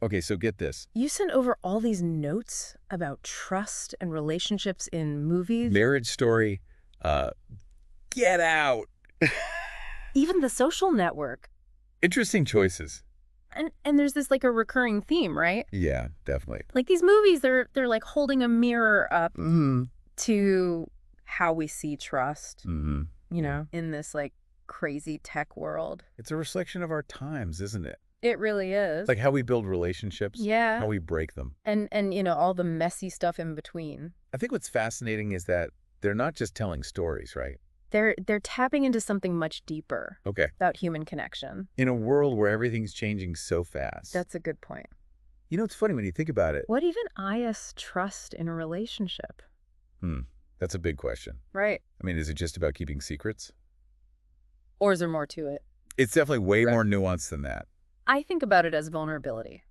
Okay, so get this. You sent over all these notes about trust and relationships in movies. Marriage Story, uh, Get Out. Even The Social Network. Interesting choices. And there's this like a recurring theme, right? Yeah, definitely. Like these movies, they're like holding a mirror up Mm-hmm. to how we see trust, Mm-hmm. in this like crazy tech world. It's a reflection of our times, isn't it? It really is. Like how we build relationships, Yeah. how we break them. And all the messy stuff in between. I think what's fascinating is that they're not just telling stories, right? They're tapping into something much deeper Okay. about human connection. In a world where everything's changing so fast. That's a good point. It's funny when you think about it. What even is trust in a relationship? That's a big question. Right. I mean, is it just about keeping secrets? Or is there more to it? It's definitely way Right. more nuanced than that. I think about it as vulnerability.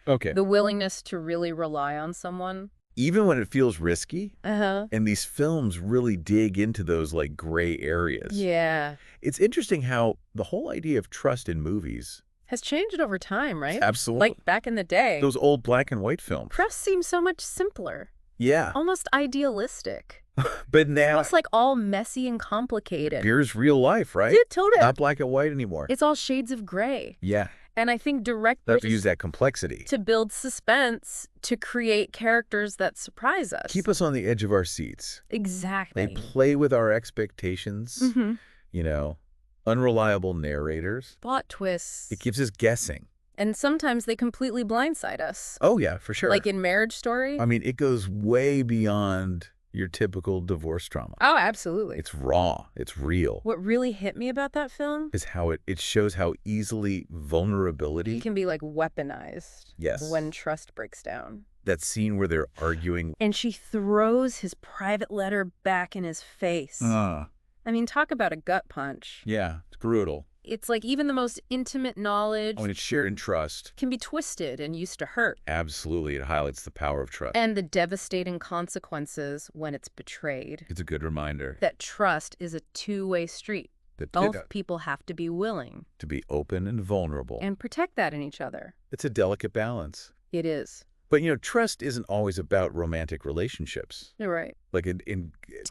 Okay. The willingness to really rely on someone. Even when it feels risky, Uh-huh. and these films really dig into those like gray areas. Yeah. It's interesting how the whole idea of trust in movies, Has changed over time, right? absolutely, Like back in the day, those old black and white films. trust seemed so much simpler, Yeah. almost idealistic. But now, It's like all messy and complicated. here's real life, right? Dude, totally. Not black and white anymore. It's all shades of gray. Yeah. And I think They have directors to use that complexity. to build suspense, to create characters that surprise us. Keep us on the edge of our seats. Exactly. They play with our expectations, Mm-hmm. Unreliable narrators. Plot twists. It keeps us guessing. And sometimes they completely blindside us. Oh, yeah, for sure. Like in Marriage Story. I mean, it goes way beyond your typical divorce drama. Oh, absolutely. It's raw. It's real. What really hit me about that film Is how it shows how easily vulnerability. can be like weaponized Yes. when trust breaks down. That scene where they're arguing. And she throws his private letter back in his face. I mean, talk about a gut punch. Yeah, it's brutal. It's like even the most intimate knowledge When it's shared in trust. can be twisted and used to hurt. Absolutely. It highlights the power of trust. And the devastating consequences when it's betrayed. It's a good reminder That trust is a two-way street. that Both people have to be willing to be open and vulnerable. and protect that in each other. It's a delicate balance. It is. But, trust isn't always about romantic relationships. You're right. Like it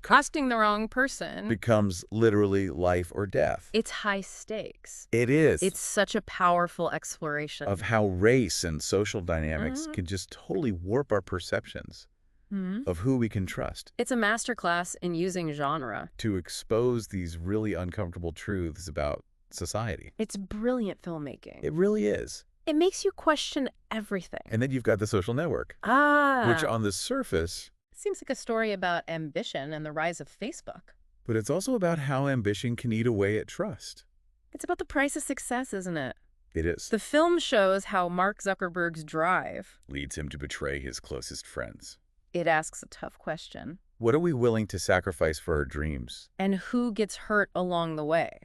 Trusting the wrong person. becomes literally life or death. It's high stakes. It is. It's such a powerful exploration. Of how race and social dynamics Mhm. can just totally warp our perceptions Mhm. of who we can trust It's a masterclass in using genre. to expose these really uncomfortable truths about society. It's brilliant filmmaking. It really is. It makes you question everything. And then you've got The Social Network, which on the surface, Seems like a story about ambition and the rise of Facebook. but it's also about how ambition can eat away at trust. It's about the price of success, isn't it? It is. The film shows how Mark Zuckerberg's drive. Leads him to betray his closest friends. It asks a tough question. What are we willing to sacrifice for our dreams? And who gets hurt along the way?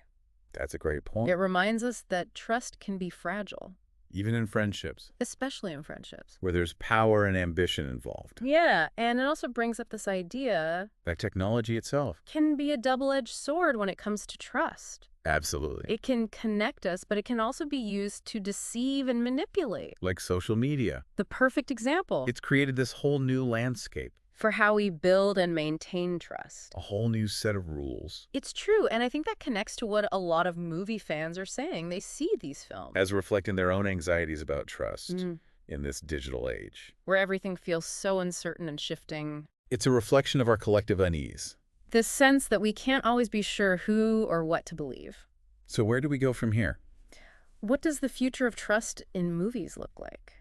That's a great point. It reminds us that trust can be fragile, Even in friendships, especially in friendships. where there's power and ambition involved. Yeah, and it also brings up this idea That technology itself. can be a double-edged sword when it comes to trust. Absolutely. It can connect us, but it can also be used to deceive and manipulate. Like social media. The perfect example It's created this whole new landscape, for how we build and maintain trust. a whole new set of rules, It's true, and I think that connects to what a lot of movie fans are saying. They see these films as reflecting their own anxieties about trust Mm. in this digital age. where everything feels so uncertain and shifting. It's a reflection of our collective unease. This sense that we can't always be sure who or what to believe. So where do we go from here? What does the future of trust in movies look like?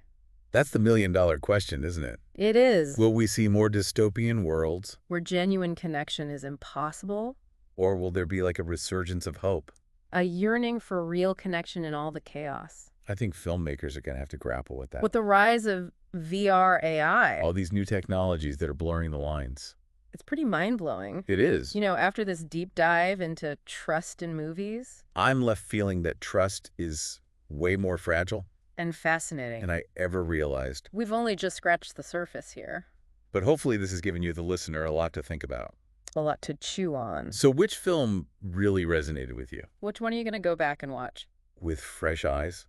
That's the million-dollar question, isn't it? It is. Will we see more dystopian worlds, Where genuine connection is impossible, or will there be like a resurgence of hope? a yearning for real connection in all the chaos. I think filmmakers are going to have to grapple with that. With the rise of VR AI, All these new technologies that are blurring the lines. it's pretty mind-blowing. It is. After this deep dive into trust in movies, I'm left feeling that trust is way more fragile and fascinating. than I ever realized. We've only just scratched the surface here. But hopefully this has given you, the listener, a lot to think about. A lot to chew on. So which film really resonated with you? Which one are you going to go back and watch? With fresh eyes?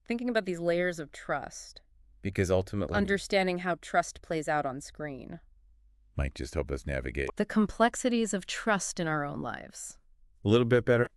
thinking about these layers of trust, Because ultimately, understanding how trust plays out on screen, might just help us navigate the complexities of trust in our own lives. a little bit better.